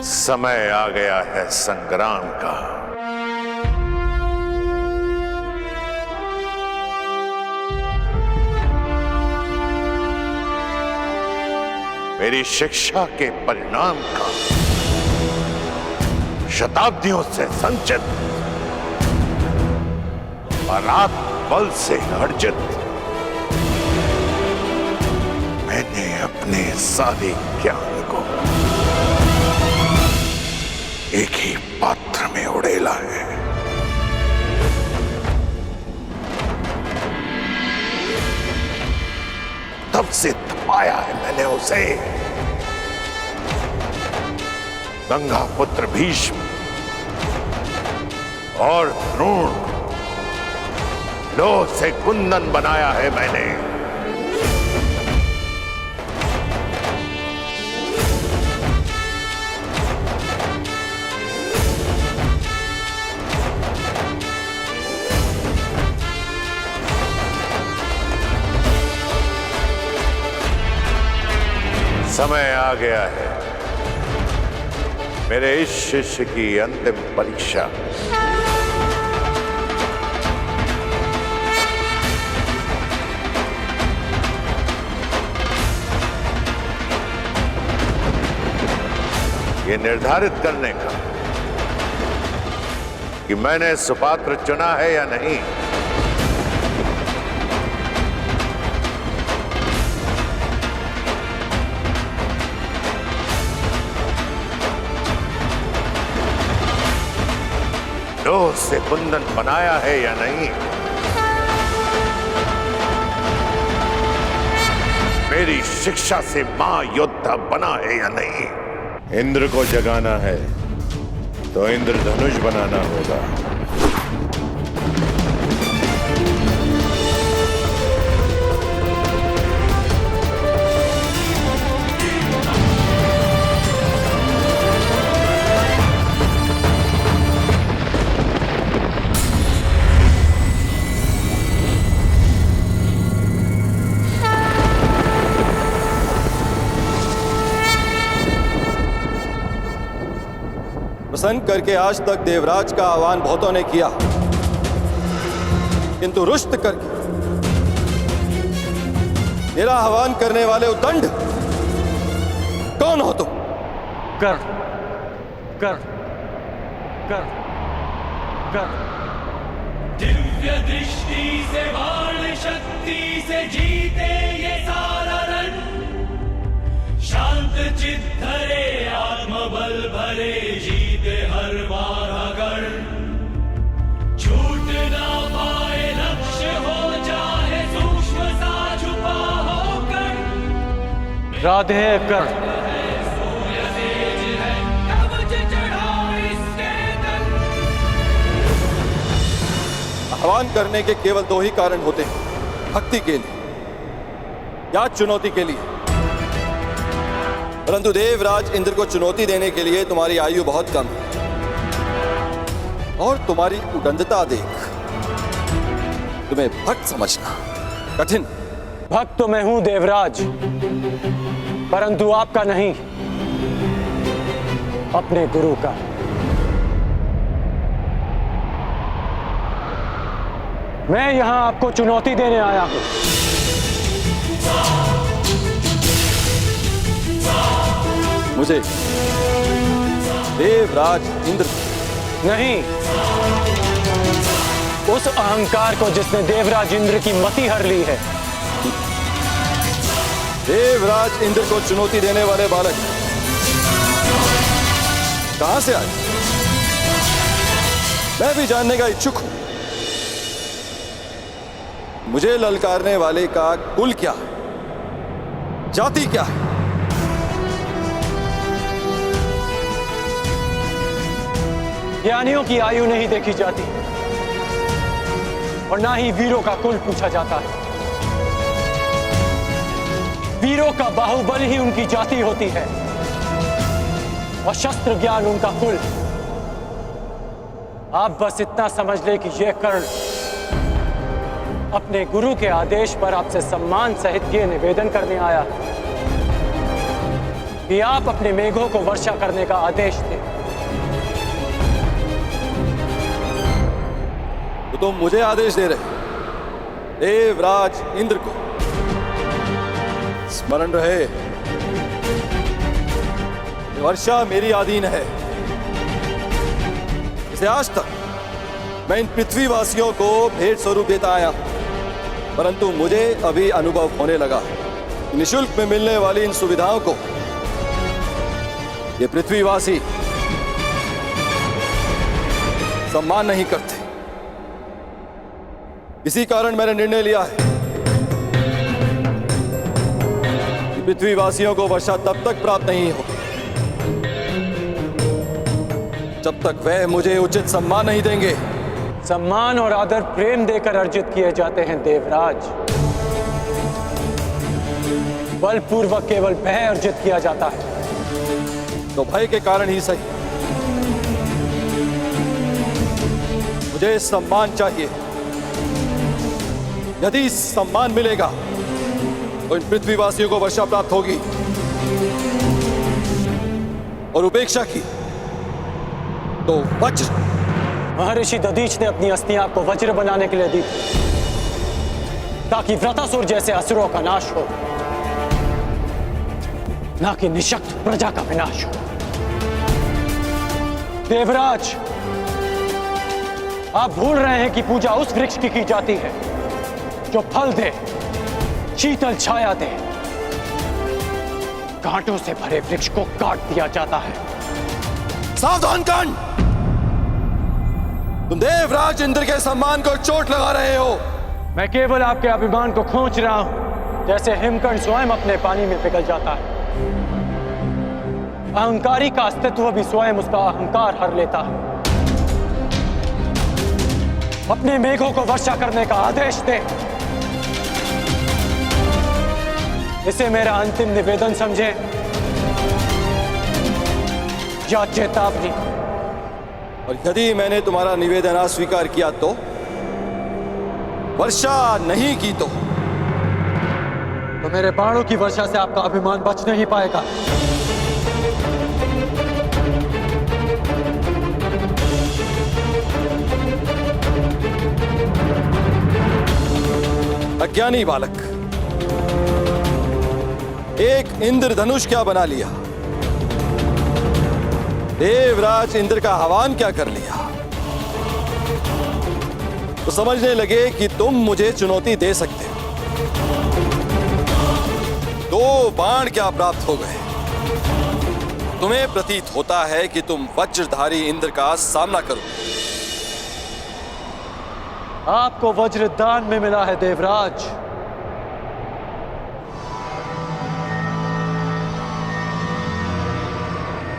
समय आ गया है संग्राम का। मेरी शिक्षा के परिणाम का, शताब्दियों से संचित पराक्रम बल से अर्जित, मैंने अपने सारे ज्ञान को एक ही पात्र में उड़ेला है। तब से तपाया है मैंने उसे। गंगा पुत्र भीष्म और द्रोण, लोह से कुंदन बनाया है मैंने। समय आ गया है मेरे इस शिष्य की अंतिम परीक्षा। ये निर्धारित करने का कि मैंने सुपात्र चुना है या नहीं। लोह से कुंदन बनाया है या नहीं। मेरी शिक्षा से महायोद्धा बना है या नहीं। इंद्र को जगाना है तो इंद्रधनुष बनाना होगा। प्रसन्न करके आज तक देवराज का आह्वान बहुतों ने किया, किंतु रुष्ट करके मेरा आह्वान करने वाले उद्दंड कौन हो तुम? कर कर कर कर। दिव्य दृष्टि से बाण शक्ति से जीते ये सारा रण, शांत चित्त धरे आत्मबल भरे जीते हर बार अगर, छूट ना पाए लक्ष्य हो चाहे सूक्ष्म सा छुपा होकर। राधे कर। आह्वान करने के केवल दो ही कारण होते हैं, भक्ति के लिए या चुनौती के लिए। परंतु देवराज इंद्र को चुनौती देने के लिए तुम्हारी आयु बहुत कम है। और तुम्हारी उदंडता देख तुम्हें भक्त समझना कठिन। भक्त तो मैं हूं देवराज, परंतु आपका नहीं, अपने गुरु का। मैं यहां आपको चुनौती देने आया हूं। मुझे देवराज इंद्र नहीं, उस अहंकार को जिसने देवराज इंद्र की मति हर ली है। देवराज इंद्र को चुनौती देने वाले बालक कहां से आए? मैं भी जानने का इच्छुक हूं। मुझे ललकारने वाले का कुल क्या है, जाति क्या है? ज्ञानियों की आयु नहीं देखी जाती और ना ही वीरों का कुल पूछा जाता है। वीरों का बाहुबल ही उनकी जाति होती है और शस्त्र ज्ञान उनका कुल। आप बस इतना समझ ले कि यह कर्ण अपने गुरु के आदेश पर आपसे सम्मान सहित यह निवेदन करने आया कि आप अपने मेघों को वर्षा करने का आदेश दें। तो तुम मुझे आदेश दे रहे, देवराज इंद्र को। स्मरण रहे, वर्षा मेरी अधीन है। इसे आज तक मैं इन पृथ्वीवासियों को भेंट स्वरूप देता आया, परंतु मुझे अभी अनुभव होने लगा निःशुल्क में मिलने वाली इन सुविधाओं को ये पृथ्वीवासी सम्मान नहीं करते। इसी कारण मैंने निर्णय लिया है कि पृथ्वीवासियों को वर्षा तब तक प्राप्त नहीं होगी जब तक वह मुझे उचित सम्मान नहीं देंगे। सम्मान और आदर प्रेम देकर अर्जित किए जाते हैं देवराज। बलपूर्वक केवल भय अर्जित किया जाता है। तो भय के कारण ही सही मुझे सम्मान चाहिए। यदि सम्मान मिलेगा तो इन पृथ्वीवासियों को वर्षा प्राप्त होगी और उपेक्षा की तो वज्र। महर्षि दधीच ने अपनी अस्थियां को वज्र बनाने के लिए दी ताकि व्रतासुर जैसे असुरों का नाश हो, ना कि निशक्त प्रजा का विनाश हो। देवराज, आप भूल रहे हैं कि पूजा उस वृक्ष की जाती है जो फल दे, शीतल छाया दे। कांटों से भरे वृक्ष को काट दिया जाता है। सावधान कर्ण, तुम देवराज इंद्र के सम्मान को चोट लगा रहे हो। मैं केवल आपके अभिमान को खींच रहा हूं, जैसे हिमकर्ण स्वयं अपने पानी में पिघल जाता है। अहंकारी का अस्तित्व भी स्वयं उसका अहंकार हर लेता है। अपने मेघों को वर्षा करने का आदेश दे। इसे मेरा अंतिम निवेदन समझे या चेतावनी। और यदि मैंने तुम्हारा निवेदन अस्वीकार किया तो, वर्षा नहीं की तो मेरे बाणों की वर्षा से आपका अभिमान बच नहीं पाएगा। अज्ञानी बालक, एक इंद्रधनुष क्या बना लिया, देवराज इंद्र का आह्वान क्या कर लिया, तो समझने लगे कि तुम मुझे चुनौती दे सकते हो। 2 बाण क्या प्राप्त हो गए। तुम्हें प्रतीत होता है कि तुम वज्रधारी इंद्र का सामना करो। आपको वज्र दान में मिला है देवराज।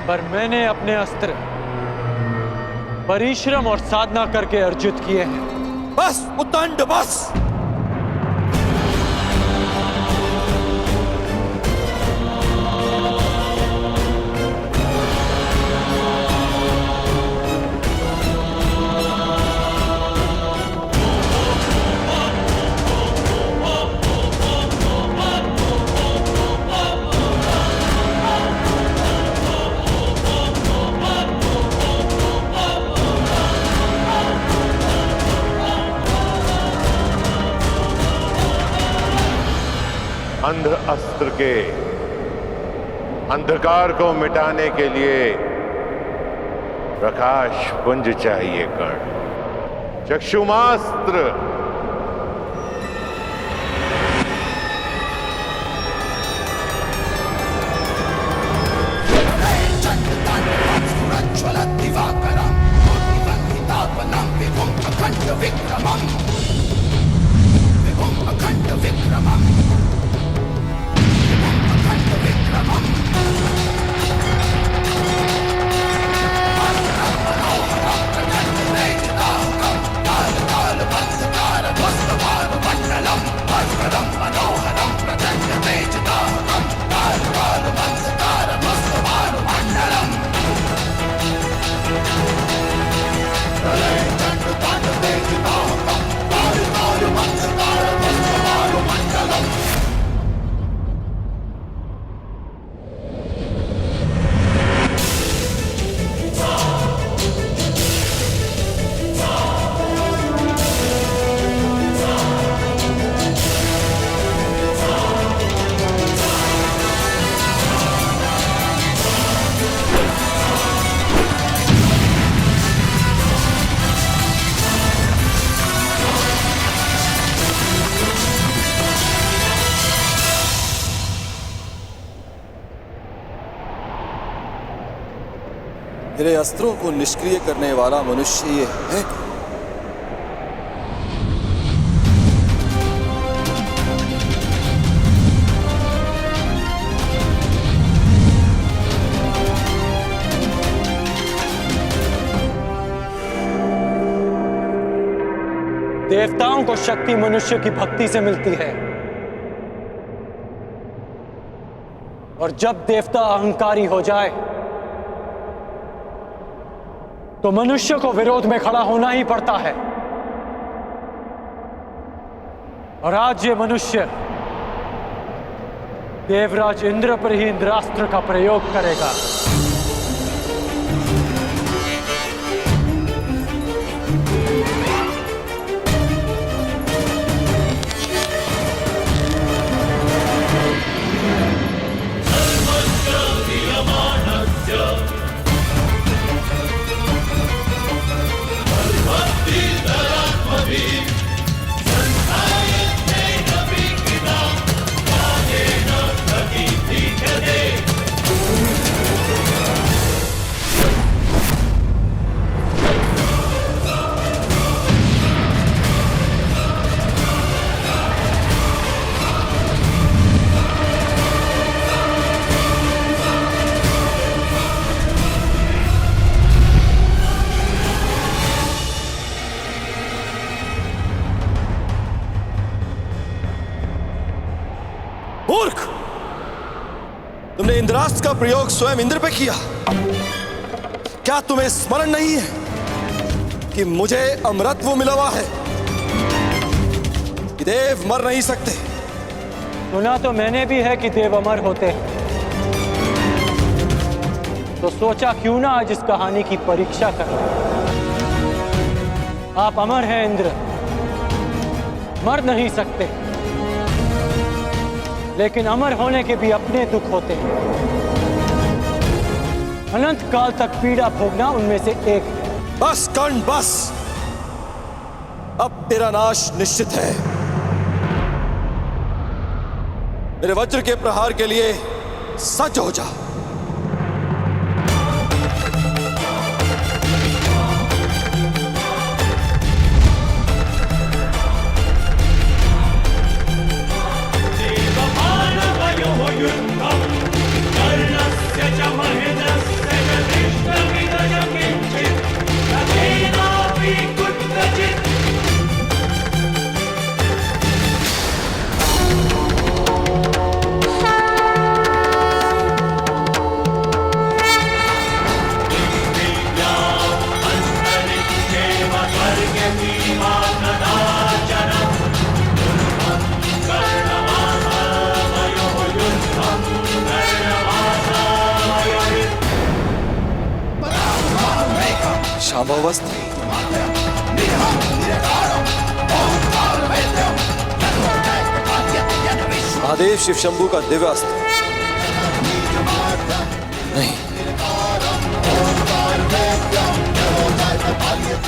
पर मैंने अपने अस्त्र परिश्रम और साधना करके अर्जित किए हैं। बस उद्दंड, बस। अंध अस्त्र के अंधकार को मिटाने के लिए प्रकाश पुंज चाहिए कर्ण। चक्षुमास्त्र मेरे अस्त्रों को निष्क्रिय करने वाला मनुष्य ये है कौन? देवताओं को शक्ति मनुष्य की भक्ति से मिलती है, और जब देवता अहंकारी हो जाए तो मनुष्य को विरोध में खड़ा होना ही पड़ता है। और आज ये मनुष्य देवराज इंद्र पर ही इंद्रास्त्र का प्रयोग करेगा। मूर्ख! तुमने इंद्रास्त्र का प्रयोग स्वयं इंद्र पे किया। क्या तुम्हें स्मरण नहीं है कि मुझे अमरत्व मिला हुआ है, कि देव मर नहीं सकते? सुना तो मैंने भी है कि देव अमर होते हैं, तो सोचा क्यों ना आज इस कहानी की परीक्षा कर लें। आप अमर हैं इंद्र, मर नहीं सकते, लेकिन अमर होने के भी अपने दुख होते हैं। अनंत काल तक पीड़ा भोगना उनमें से एक है। बस कर्ण बस, अब तेरा नाश निश्चित है। मेरे वज्र के प्रहार के लिए सज्ज हो जा। शांभवस्थ महादेव शिव शंभू का दिव्य अस्त्र नहीं,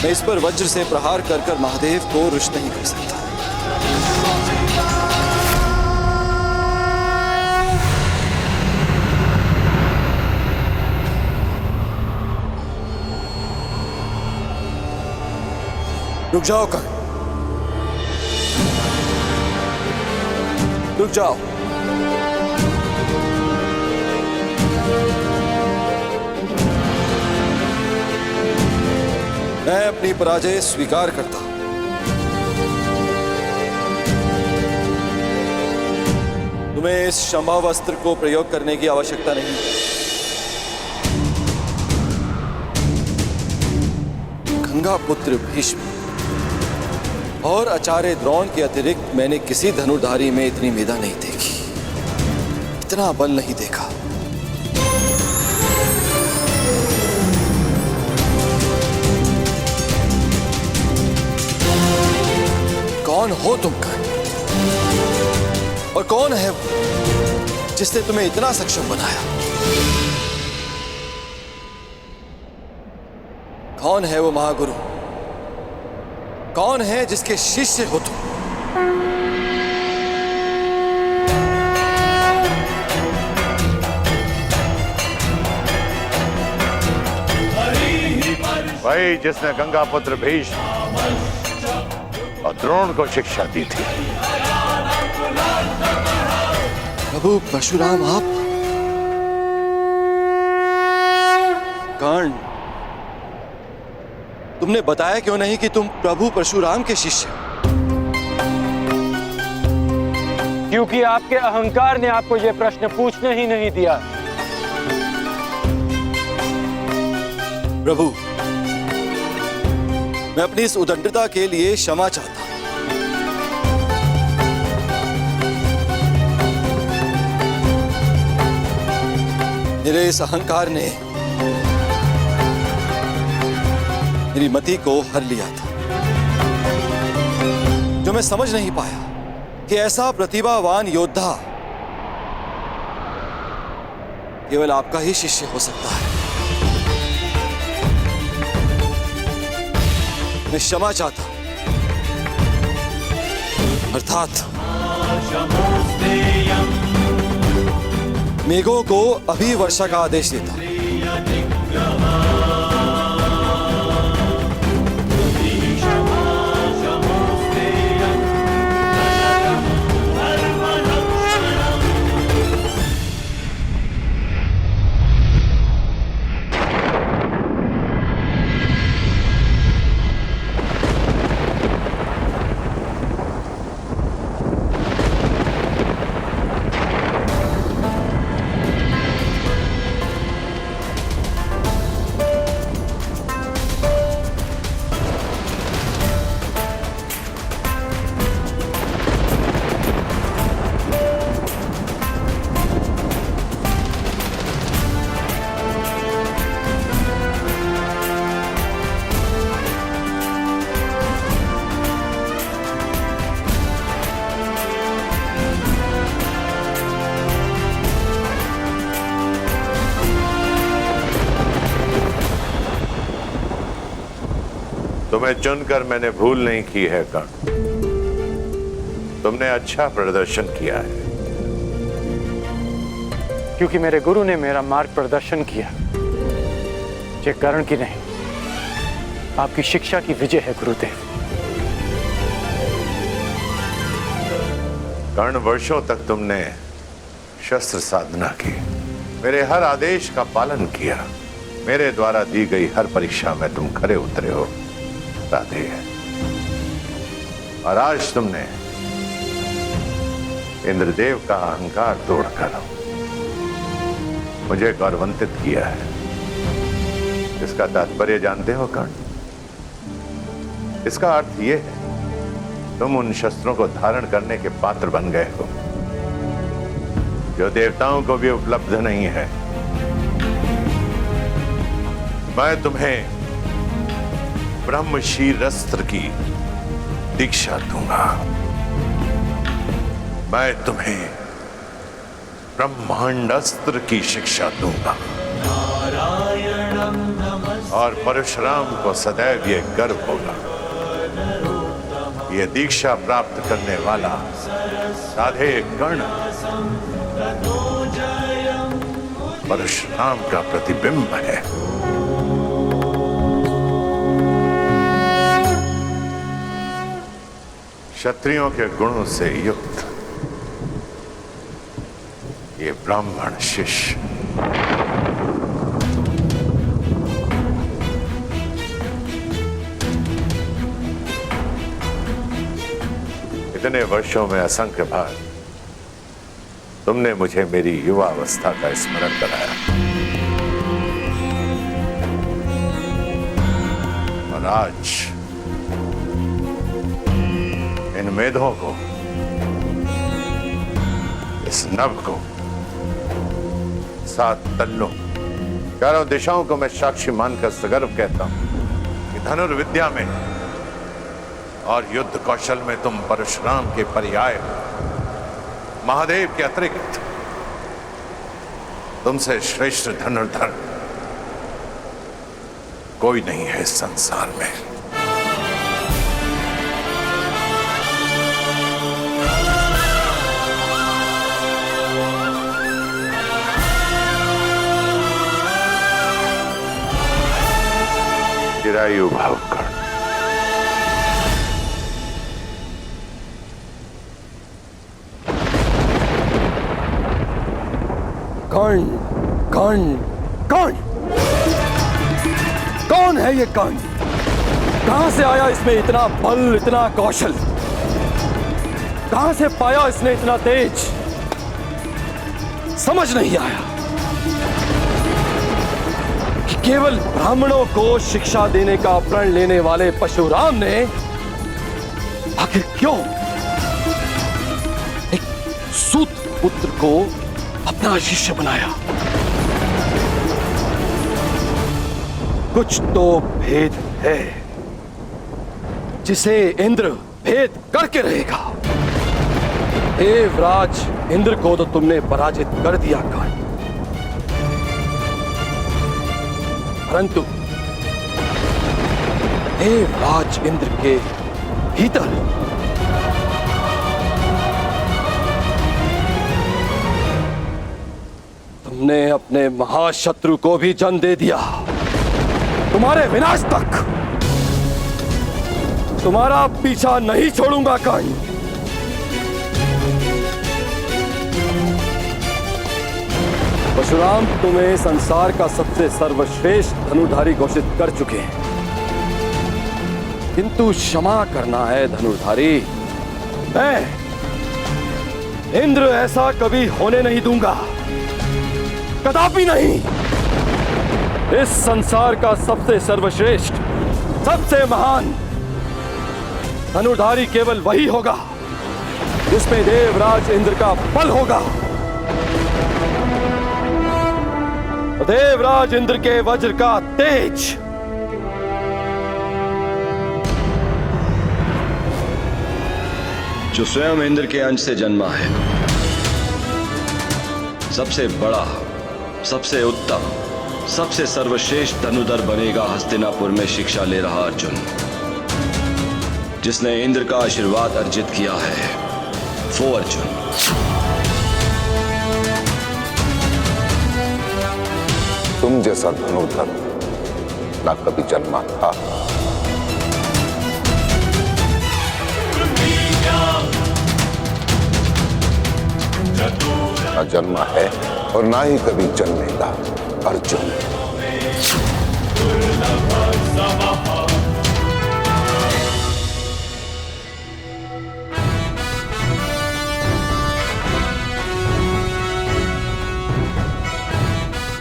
मैं इस पर वज्र से प्रहार कर कर महादेव को रुष्ट नहीं कर सकता। रुक जाओ कर्ण, रुक जाओ। मैं अपनी पराजय स्वीकार करता हूं। तुम्हें इस संभव अस्त्र को प्रयोग करने की आवश्यकता नहीं। गंगा पुत्र भीष्म और आचार्य द्रोण के अतिरिक्त मैंने किसी धनुर्धारी में इतनी मेधा नहीं देखी, इतना बल नहीं देखा। कौन हो तुम कर्ण? और कौन है वो जिसने तुम्हें इतना सक्षम बनाया? कौन है वो महागुरु? कौन है जिसके शिष्य हो तुम? वही जिसने गंगापुत्र भीष्म और द्रोण को शिक्षा दी थी। प्रभु परशुराम आप? कर्ण, तुमने बताया क्यों नहीं कि तुम प्रभु परशुराम के शिष्य हो? क्योंकि आपके अहंकार ने आपको यह प्रश्न पूछने ही नहीं दिया। प्रभु, मैं अपनी इस उदंडता के लिए क्षमा चाहता हूं। मेरे इस अहंकार ने मेरी मति को हर लिया था, जो मैं समझ नहीं पाया कि ऐसा प्रतिभावान योद्धा केवल आपका ही शिष्य हो सकता है। मैं क्षमा चाहता हूं, अर्थात मेघों को अभी वर्षा का आदेश देता हूं। तुम्हें चुनकर मैंने भूल नहीं की है कर्ण। तुमने अच्छा प्रदर्शन किया है। क्योंकि मेरे गुरु ने मेरा मार्ग प्रदर्शन किया, ये कर्ण की नहीं, आपकी शिक्षा की विजय है गुरुदेव। कर्ण, वर्षों तक तुमने शस्त्र साधना की, मेरे हर आदेश का पालन किया, मेरे द्वारा दी गई हर परीक्षा में तुम खरे उतरे हो। राधे, और आज तुमने इंद्रदेव का अहंकार तोड़कर मुझे गौरवान्वित किया है। इसका तात्पर्य जानते हो कर्ण? इसका अर्थ यह है तुम उन शस्त्रों को धारण करने के पात्र बन गए हो जो देवताओं को भी उपलब्ध नहीं है। मैं तुम्हें ब्रह्मशीरस्त्र की दीक्षा दूंगा। मैं तुम्हें ब्रह्मांड अस्त्र की शिक्षा दूंगा और परशुराम को सदैव ये गर्व होगा, ये दीक्षा प्राप्त करने वाला साधे कर्ण परशुराम का प्रतिबिंब है। क्षत्रियों के गुणों से युक्त ये ब्राह्मण शिष्य इतने वर्षों में असंख्य बार तुमने मुझे मेरी युवा अवस्था का स्मरण कराया और आज इन मेधों को, इस नभ को, 7 तल्लों, चारों दिशाओं को मैं साक्षी मानकर सगर्व कहता हूं कि धनुर्विद्या में और युद्ध कौशल में तुम परशुराम के पर्याय, महादेव के अतिरिक्त तुमसे श्रेष्ठ धनुर्धर कोई नहीं है इस संसार में। चिरायु भाव कर्ण, कर्ण कर्ण कर्ण, कौन है ये कर्ण? कहां से आया इसमें इतना बल, इतना कौशल? कहां से पाया इसने इतना तेज? समझ नहीं आया कि केवल ब्राह्मणों को शिक्षा देने का प्रण लेने वाले परशुराम ने आखिर क्यों एक सूत पुत्र को अपना शिष्य बनाया। कुछ तो भेद है जिसे इंद्र भेद करके रहेगा। देवराज इंद्र को तो तुमने पराजित कर दिया कर्ण, परंतु देवराज इंद्र के भीतर तुमने अपने महाशत्रु को भी जन्म दे दिया। तुम्हारे विनाश तक तुम्हारा पीछा नहीं छोड़ूंगा कर्ण। परशुराम तुम्हें संसार का सबसे सर्वश्रेष्ठ धनुर्धारी घोषित कर चुके हैं, किंतु क्षमा करना है धनुर्धारी। मैं इंद्र ऐसा कभी होने नहीं दूंगा, कदापि नहीं। इस संसार का सबसे सर्वश्रेष्ठ, सबसे महान धनुर्धारी केवल वही होगा जिसमें देवराज इंद्र का बल होगा। देवराज इंद्र के वज्र का तेज, जो स्वयं इंद्र के अंश से जन्मा है, सबसे बड़ा, सबसे उत्तम, सबसे सर्वश्रेष्ठ धनुर्धर बनेगा हस्तिनापुर में शिक्षा ले रहा अर्जुन, जिसने इंद्र का आशीर्वाद अर्जित किया है, वो अर्जुन। तुम जैसा धनुर्धर ना कभी जन्मा था, ना जन्मा है और ना ही कभी जन्मेगा अर्जुन।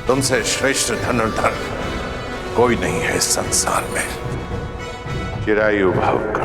तुमसे श्रेष्ठ धनुर्धर कोई नहीं है इस संसार में। चिरायु भाव का